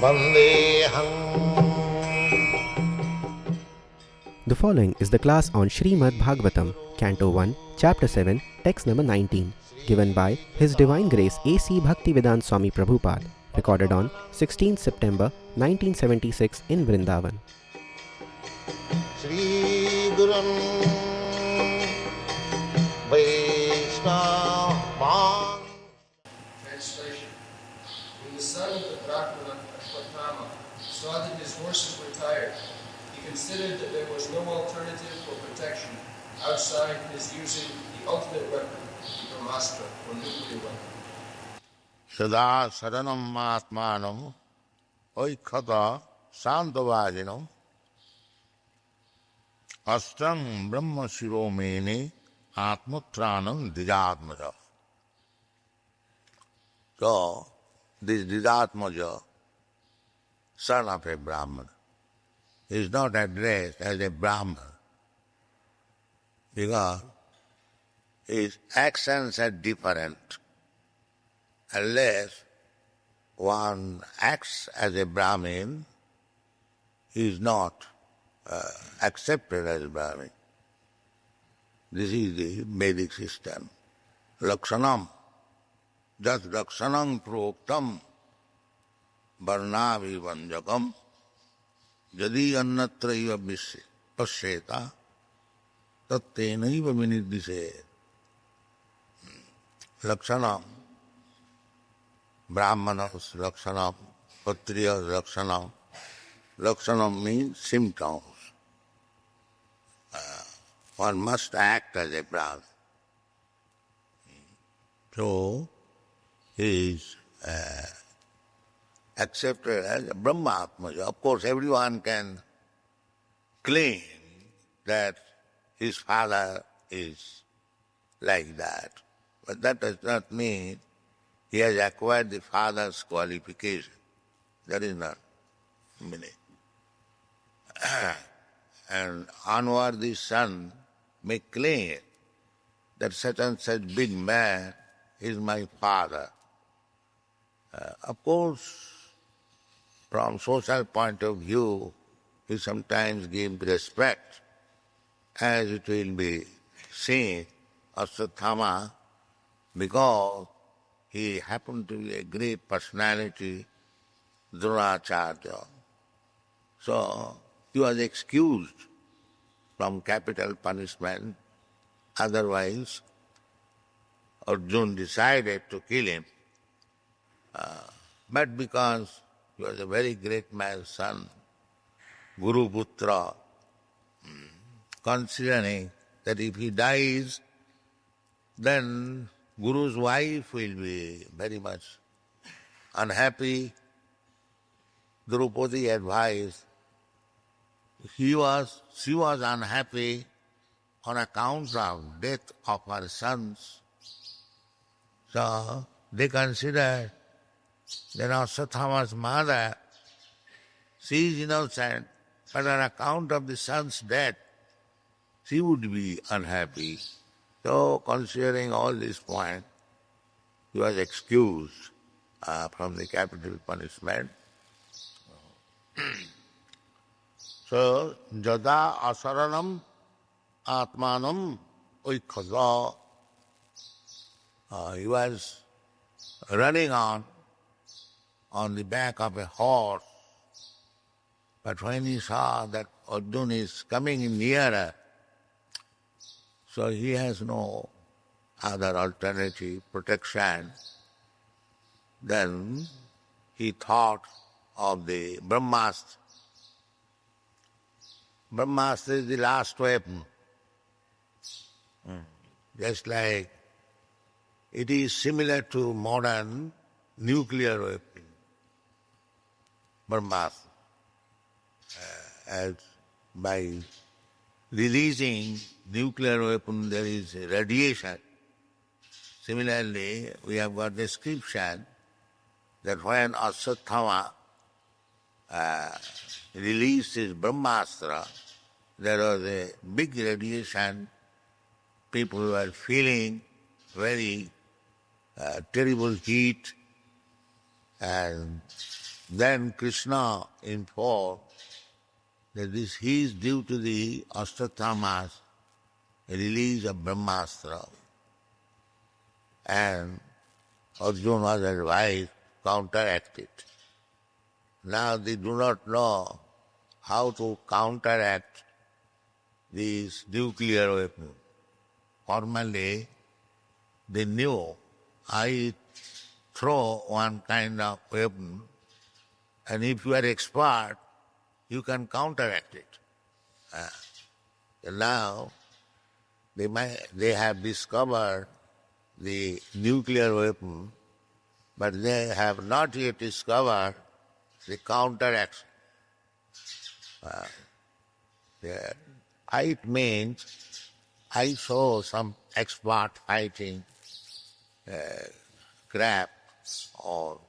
Vandeham. The following is the class on Srimad Bhagavatam, Canto 1, Chapter 7, Text number 19, given by His Divine Grace A.C. Bhaktivedanta Swami Prabhupada, recorded on 16th September 1976 in Vrindavan. Shri Gurum Vaishnava. Translation. When the son of the Brahmana Ashwatthama saw that his horses were tired, he considered that there was no alternative for protection outside his using the ultimate weapon, Brahmastra, or nuclear weapon. Sada Saranam Atmanam Oikhata Santavajinam Astam Brahma Shiromeni Atmutranam Dijatmaja. So, this Dijatmaja, son of a Brahman, is not addressed as a Brahman because his actions are different. Unless one acts as a Brahmin, he is not accepted as a Brahmin. This is the Vedic system. Lakshanam, just Lakshanam proktam, varnavi vanjakam, jadi annatraiva pasyeta, tattenaiva vinidise. Lakshanam, Brahmanas Lakshanam, Kshatriyas Lakshanam. Lakshanam means symptoms. One must act as a Brahman. So, he is accepted as a Brahmatmaja. Of course, everyone can claim that his father is like that. But that does not mean he has acquired the father's qualification. That is not meaning. And onward the son may claim that such and such big man is my father. Of course, from social point of view, he sometimes gives respect, as it will be seen, Ashwatthama, because he happened to be a great personality, Dronacharya. So he was excused from capital punishment. Otherwise, Arjuna decided to kill him. But because he was a very great man's son, Guru Putra, considering that if he dies, then Guru's wife will be very much unhappy. Draupadi advised. She was unhappy on account of death of her sons. So they considered that Ashwatthama's mother, she is innocent, but on account of the son's death, she would be unhappy. So, considering all these points, he was excused from the capital punishment. So, jada asaranam atmanam oikhada. He was running on the back of a horse, but when he saw that Arjuna is coming nearer, so he has no other alternative protection. Then he thought of the Brahmastra. Brahmastra is the last weapon. Just like it is similar to modern nuclear weapon. Brahmastra. As by releasing nuclear weapon, there is radiation. Similarly, we have got description that when Ashwatthama released his Brahmastra, there was a big radiation. People were feeling very terrible heat, and Then Krishna informed that this he is due to the Ashtathamas, release of Brahmastra. And Arjuna was advised to counteract it. Now they do not know how to counteract these nuclear weapons. Formerly, they knew I throw one kind of weapon, and if you are expert, you can counteract it. Now, they have discovered the nuclear weapon, but they have not yet discovered the counteraction. The fight means I saw some expert fighting craft or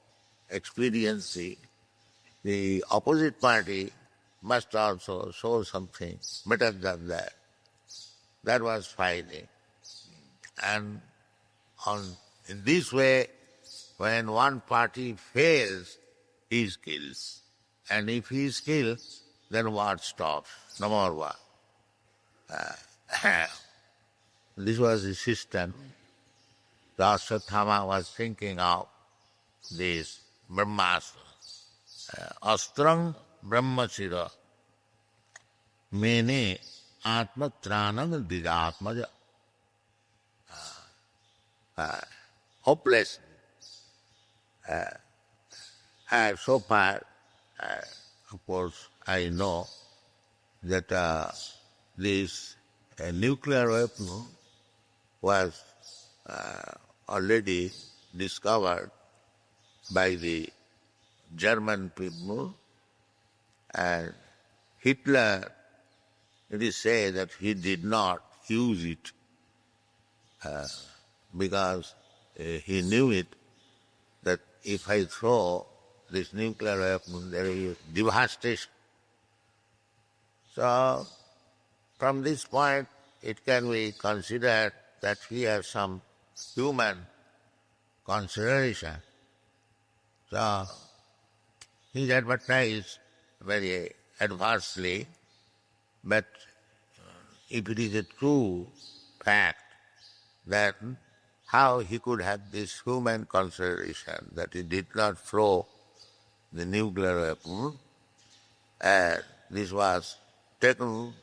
expediency. The opposite party must also show something better than that. That was fighting. And in this way, when one party fails, he is killed. And if he is killed, then war stops, no more war. This was the system. The Ashwatthama was thinking of this Brahmastra. Astrang Brahmachira Mene Atmatranang Digatmaja. Hopeless. So far, of course, I know that this nuclear weapon was already discovered by the German people, and Hitler, it is said that he did not use it because he knew it, that if I throw this nuclear weapon, there is devastation. So, from this point, it can be considered that he has some human consideration. So, he is advertised very adversely, but if it is a true fact, then how he could have this human consideration that he did not throw the nuclear weapon, and this was taken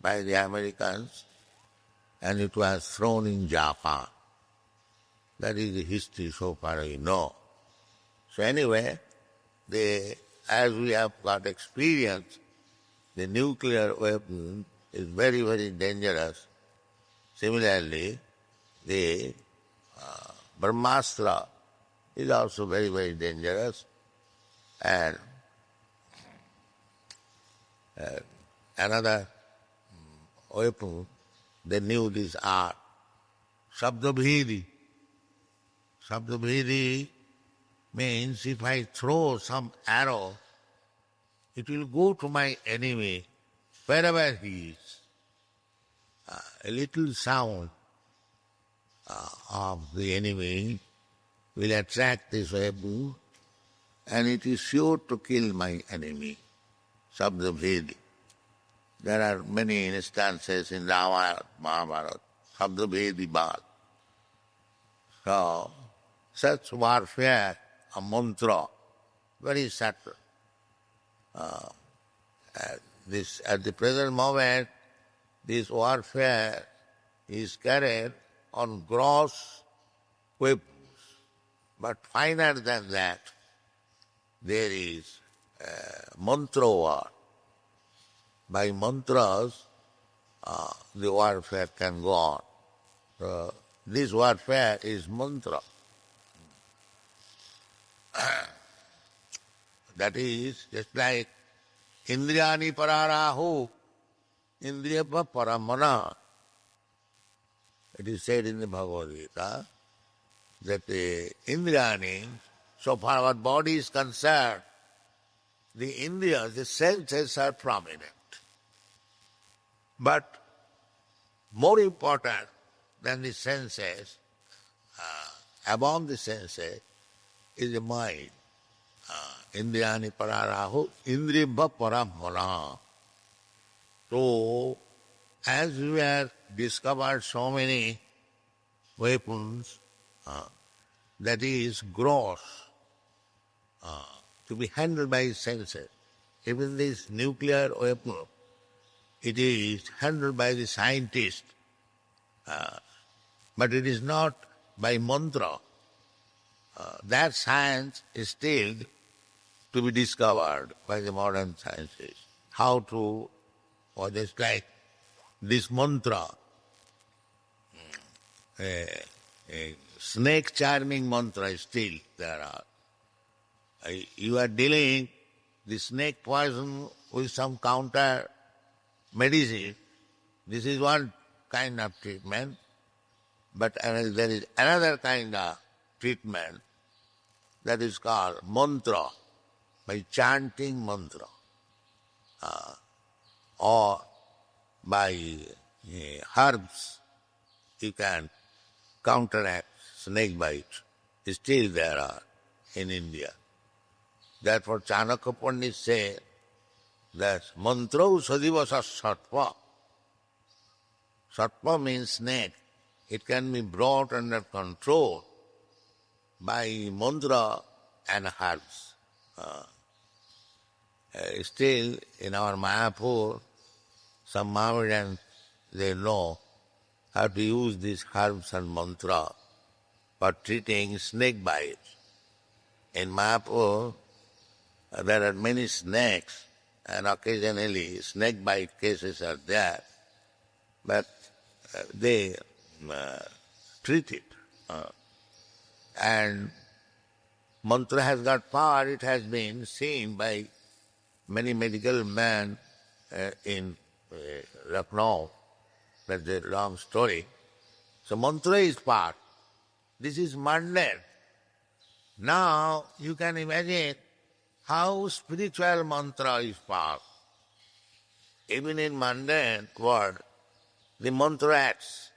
by the Americans and it was thrown in Japan. That is the history so far we know. So anyway, as we have got experience, the nuclear weapon is very, very dangerous. Similarly, the Brahmastra is also very, very dangerous. And another weapon, they knew this art, Shabdabhedi. Shabdabhedi means if I throw some arrow, it will go to my enemy wherever he is. A little sound of the enemy will attract this weapon, and it is sure to kill my enemy. Shabdabhedi. There are many instances in Ramayana, Mahabharata, Shabdabhedi Bal. So, such warfare, a mantra, very subtle. At the present moment, this warfare is carried on gross weapons. But finer than that, there is mantra war. By mantras, the warfare can go on. So, this warfare is mantra. That is just like Indriyani pararahu, Indriyapa paramana. It is said in the Bhagavad Gita that the Indriyani, so far our body is concerned, the Indriyas, the senses are prominent. But more important than the senses, above the senses, is the mind. Indriyani pararahu, indriyabha paramana. So, as we have discovered so many weapons, that is gross, to be handled by senses. Even this nuclear weapon, it is handled by the scientist, but it is not by mantra. That science is still to be discovered by the modern sciences. How to, or just like this mantra, a snake charming mantra still there are. You are dealing the snake poison with some counter medicine. This is one kind of treatment, but there is another kind of treatment that is called mantra, by chanting mantra, or by herbs you can counteract snake bite. Still there are in India. Therefore Chanakya Pandit says that mantrau sadivasa sattva. Sattva means snake. It can be brought under control by mantra and herbs. Still in our Mayapur, some Mohammedans, they know how to use these herbs and mantra for treating snake bites. In Mayapur, there are many snakes, and occasionally snake bite cases are there, but they treat it. And mantra has got power. It has been seen by many medical men in Lucknow. That's a long story. So mantra is part. This is mundane. Now you can imagine how spiritual mantra is part. Even in mundane world, the mantra acts.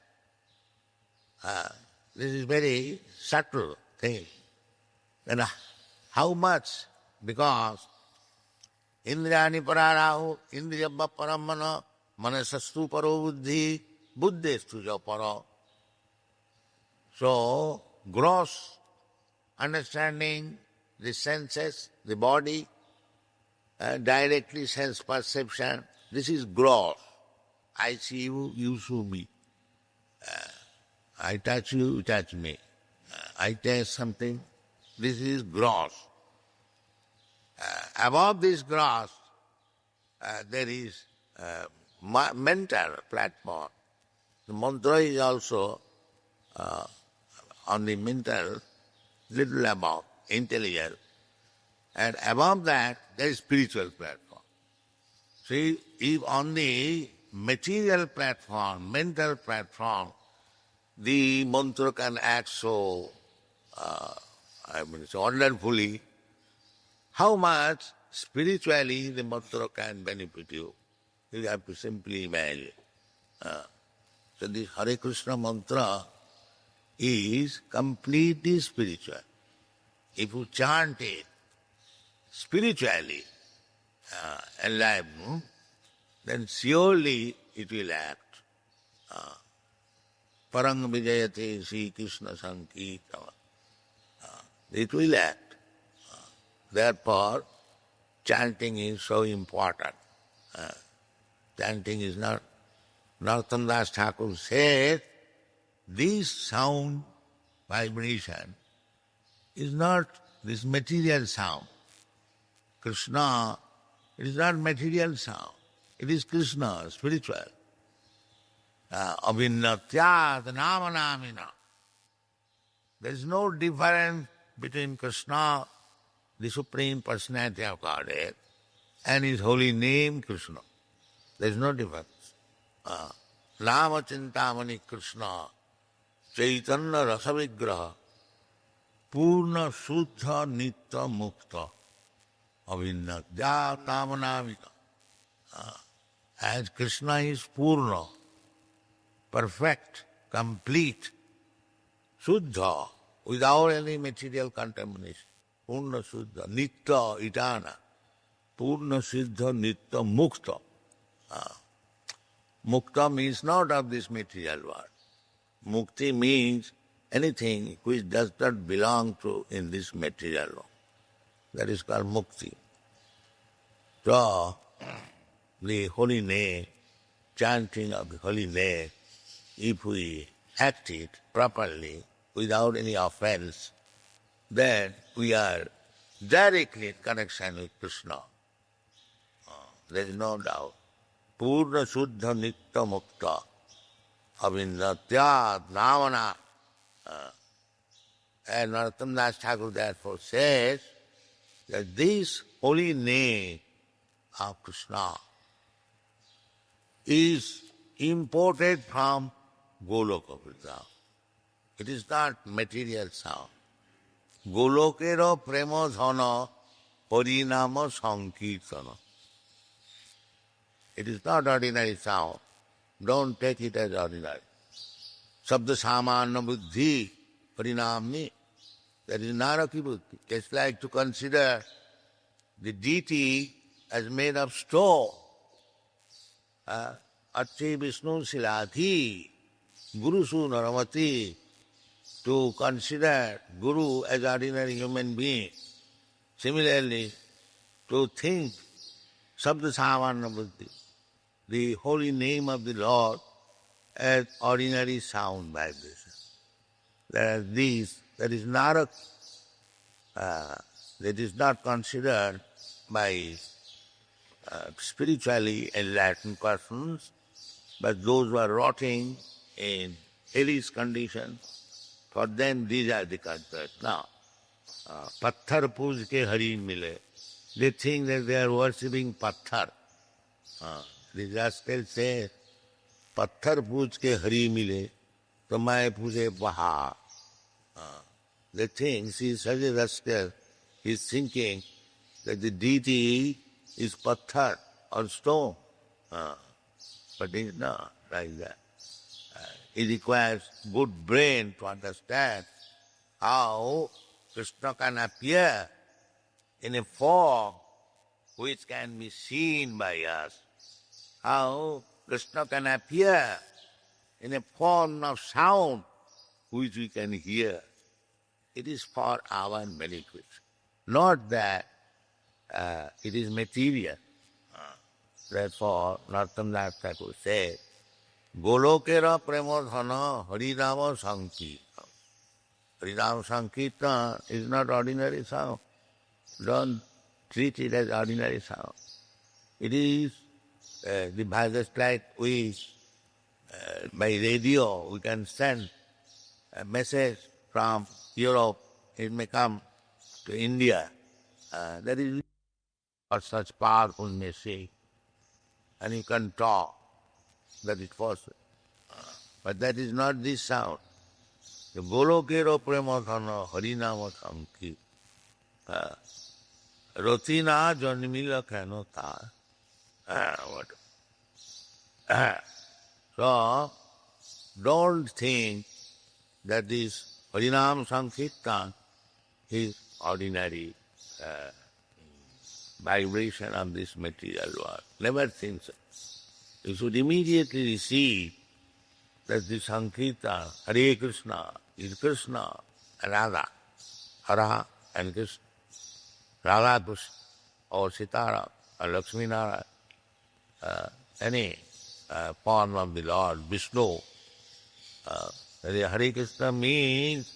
This is very subtle thing. And how much? Because Indriyani pararahu, indriyabha paramana, manasastu paro buddhi, buddhestu ja paro. So, gross understanding, the senses, the body, directly sense perception, this is gross. I see you, you see me. I touch you, you touch me. I taste something, this is gross. Above this gross, there is mental platform. The mantra is also on the mental, little above, intelligence. And above that, there is spiritual platform. See, if on the material platform, mental platform, the mantra can act so, so wonderfully, how much spiritually the mantra can benefit you? You have to simply imagine. So this Hare Krishna mantra is completely spiritual. If you chant it spiritually, enlivened, then surely it will act. Parang vijayate Sri Krishna Sankirtana. It will act. Therefore, chanting is so important. Chanting is not... Narottam Das Thakur said, this sound vibration is not this material sound. Krishna, it is not material sound. It is Krishna, spiritual. Abhinnatyat namanamina. There is no difference between Krishna, the Supreme Personality of Godhead, and His holy name Krishna. There is no difference. Nama Chintamani Krishna, Chaitanya Rasa Vigraha, Purna Suddha Nitya Mukta, Abhinnatyat namanamina. As Krishna is Purna, perfect, complete, Suddha, without any material contamination. Purna Siddha, Nitya Itana, Purna Siddha Nitya Mukta. Mukta means not of this material world. Mukti means anything which does not belong to in this material world. That is called mukti. So, the holy name, chanting of the holy name, if we act it properly, without any offense, then we are directly in connection with Krishna. There is no doubt. Purna Suddha Nitya Mukta Avindatyad Navana. And Narottam Das Thakur therefore says that this holy name of Krishna is imported from Goloka Vrindavan. It is not material sound. Golokero prema dhana harinama sankirtana. It is not ordinary sound. Don't take it as ordinary. Sabda samana buddhi harinamni. That is naraki buddhi. It's like to consider the deity as made of stone. Atti Vishnu Siladhi, Guru Su Naramati. To consider Guru as ordinary human being. Similarly, to think Sabda Samana Buddhi, the holy name of the Lord, as ordinary sound vibration. Whereas this, that is narak, that is not considered by spiritually enlightened persons, but those who are rotting in hellish conditions. For them, these are the concepts. Now, Patthar Pooj ke Hari mile. They think that they are worshipping Patthar. The rascal says, Patthar Pooj ke Hari mile, to mai puje Paha. They think, she is such a rascal, he is thinking that the deity is Patthar or stone. But it is not like that. It requires good brain to understand how Krishna can appear in a form which can be seen by us, how Krishna can appear in a form of sound which we can hear. It is for our benefit, not that it is material. Therefore, Narottam Das Thakur said, Golokera Premodhana Harinama Sankirtan. Harinama Sankirtan is not ordinary sound. Don't treat it as ordinary sound. It is just like we, by radio, we can send a message from Europe, it may come to India. That is for such powerful message. And you can talk. That is possible. But that is not this sound. The Golokero Premadhana Harinama Sankir. Rotina Janmila Kanota. So, don't think that this Harinam Sankirtan is ordinary vibration of this material world. Never think so. You should immediately receive that this Sankirtan, Hare Krishna, is Krishna and Radha. Hara and Krishna. Radha Krishna, or Sitara, or Lakshmi Narayan, any form of the Lord, Vishnu. Hare Krishna means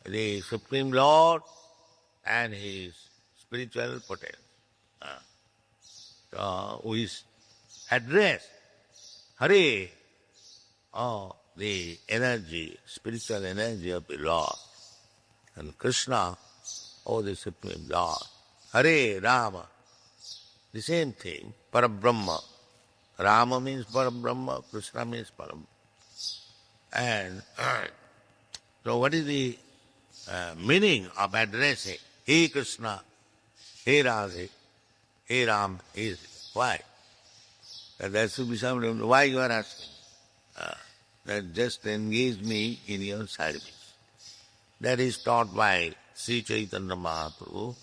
the Supreme Lord and His spiritual potential. So we address Hare, the energy, spiritual energy of the Lord, and Krishna, the Supreme Lord. Hare, Rama, the same thing, Parabrahma. Rama means Parabrahma, Krishna means Parabrahma. And so what is the meaning of addressing He Krishna, He Radhe, He Ram, He Sita? Why? There should be some reason. Why you are asking? That just engage me in your service. That is taught by Sri Chaitanya Mahaprabhu,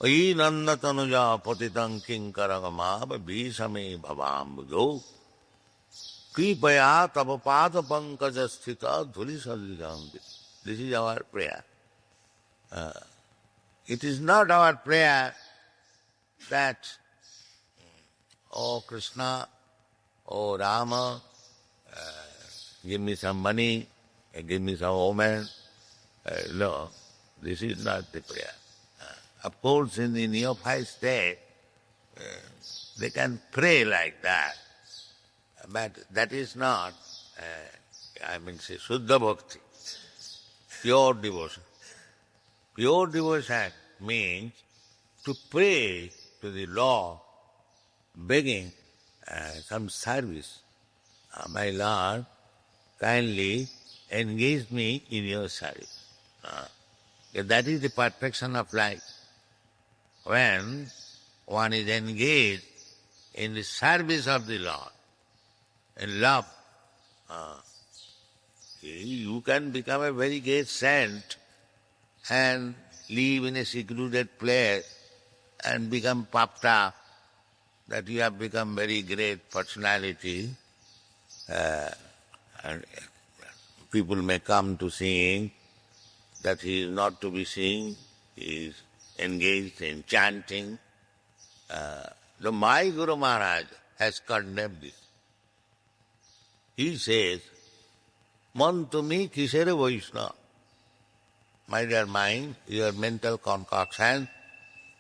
Ai Nanda Tanuja Patitam Kinkaragama Bhisame Bhavambujo Kripaya Tava Pada Pankaja Sthita Dhuli Sadrigamdi. This is our prayer. It is not our prayer that, oh Krishna, oh Rama, give me some money, give me some woman. No, this is not the prayer. Of course, in the neophyte state, they can pray like that, but that is not, say, Shuddha Bhakti, pure devotion. Pure devotion means to pray to the Lord, begging some service. My Lord, kindly engage me in your service. That is the perfection of life. When one is engaged in the service of the Lord, in love, you can become a very great saint and live in a secluded place and become puffed up that you have become very great personality. And people may come to sing that he is not to be seen, he is engaged in chanting. My Guru Maharaj has condemned this. He says, Man tumi kisere Vaishnava. My dear mind, your mental concoction,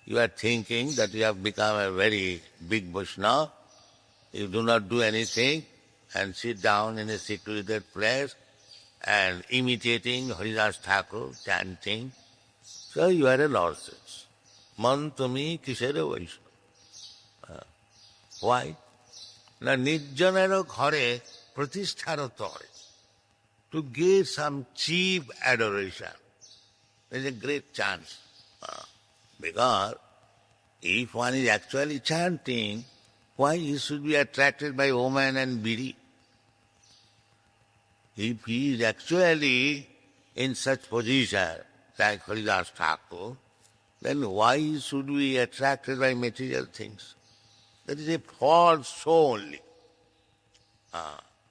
you are thinking that you have become a very big Vaishnava. You do not do anything and sit down in a secluded place and imitating Haridas Thakur, chanting. So you are a nonsense. Man tumi kisere Vaishnava. Why? Na nijjanero ghare pratistharo tore. To give some cheap adoration. There is a great chance. Because if one is actually chanting, why he should be attracted by woman and bidi? If he is actually in such position, like Haridas Thakur, then why he should be attracted by material things? That is a false soul only.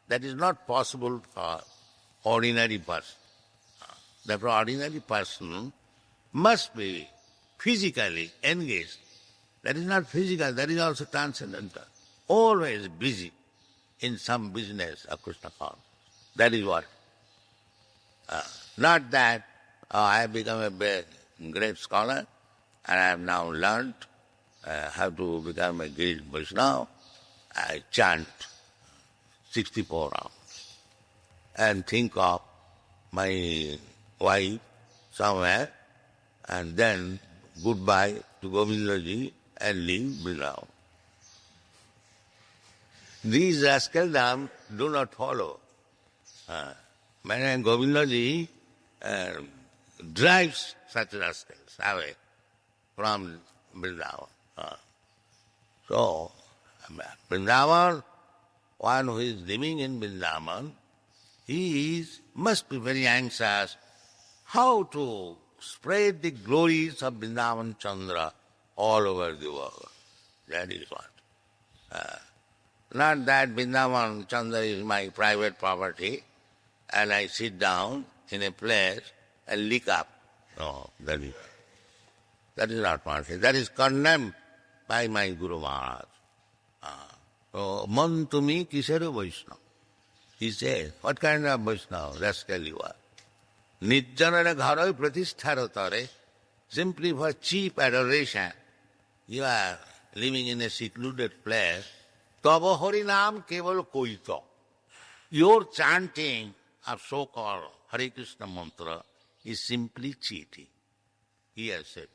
That is not possible for ordinary person. Therefore, ordinary person must be physically engaged. That is not physical, that is also transcendental. Always busy in some business of Krishna consciousness. That is what. Not that I have become a great scholar and I have now learned how to become a great Vaishnava. I chant 64 hours and think of my wife somewhere and then goodbye to Govindaji and leave Vrindavan. These rascaldom do not follow. When Govindaji drives such rascals away from Vrindavan. So, Vrindavan, one who is living in Vrindavan, he must be very anxious how to spread the glories of Vrindavan Chandra all over the world. That is what. Not that Vrindavan Chandra is my private property and I sit down in a place and lick up. No, that is not mercy. That is condemned by my Guru Maharaj. So, Man tumi kisere Vaishnava. He says, what kind of Vaishnava, rascal you are? Nijjanara gharoi pratistharo tare, simply for cheap adoration, you are living in a secluded place. Tava harinam keval koito. Your chanting of so-called Hare Krishna mantra is simply cheating. He has said.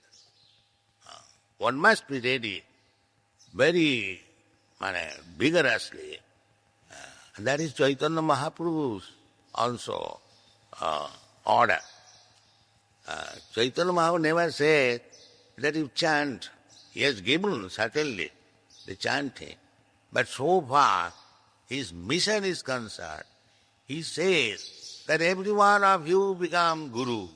One must be ready very vigorously. And that is Chaitanya Mahaprabhu's also order. Chaitanya Mahaprabhu never said that you chant. He has given, certainly, the chanting. But so far, his mission is concerned. He says that every one of you become Guru.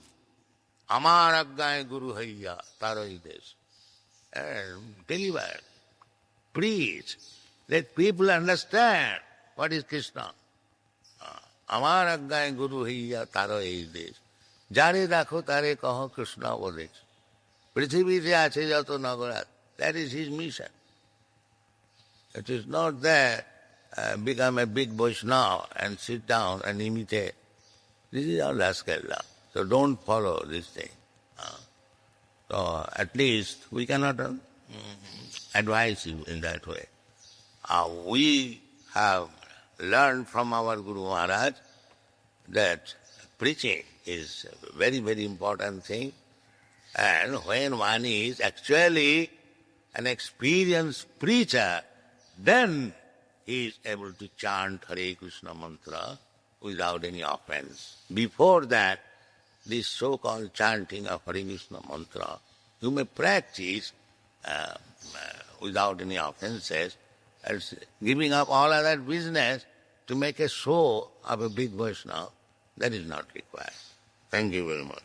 Amar aggaye guru hayya tarai des. Deliver, preach, let people understand what is Krishna. Amar aggaye guru hayya tarai des. Jare rakho tare kaho Krishna bodes. Prithivite ache jato nagarat. That is his mission. It is not that become a big Vaishnava and sit down and imitate. This is all rascality. So don't follow this thing. So at least we cannot advise you in that way. We have learned from our Guru Maharaj that preaching is a very, very important thing. And when one is actually an experienced preacher, then he is able to chant Hare Krishna mantra without any offense. Before that, this so-called chanting of Hare Krishna mantra, you may practice without any offenses, as giving up all other business to make a show of a big Vaishnava. That is not required. Thank you very much.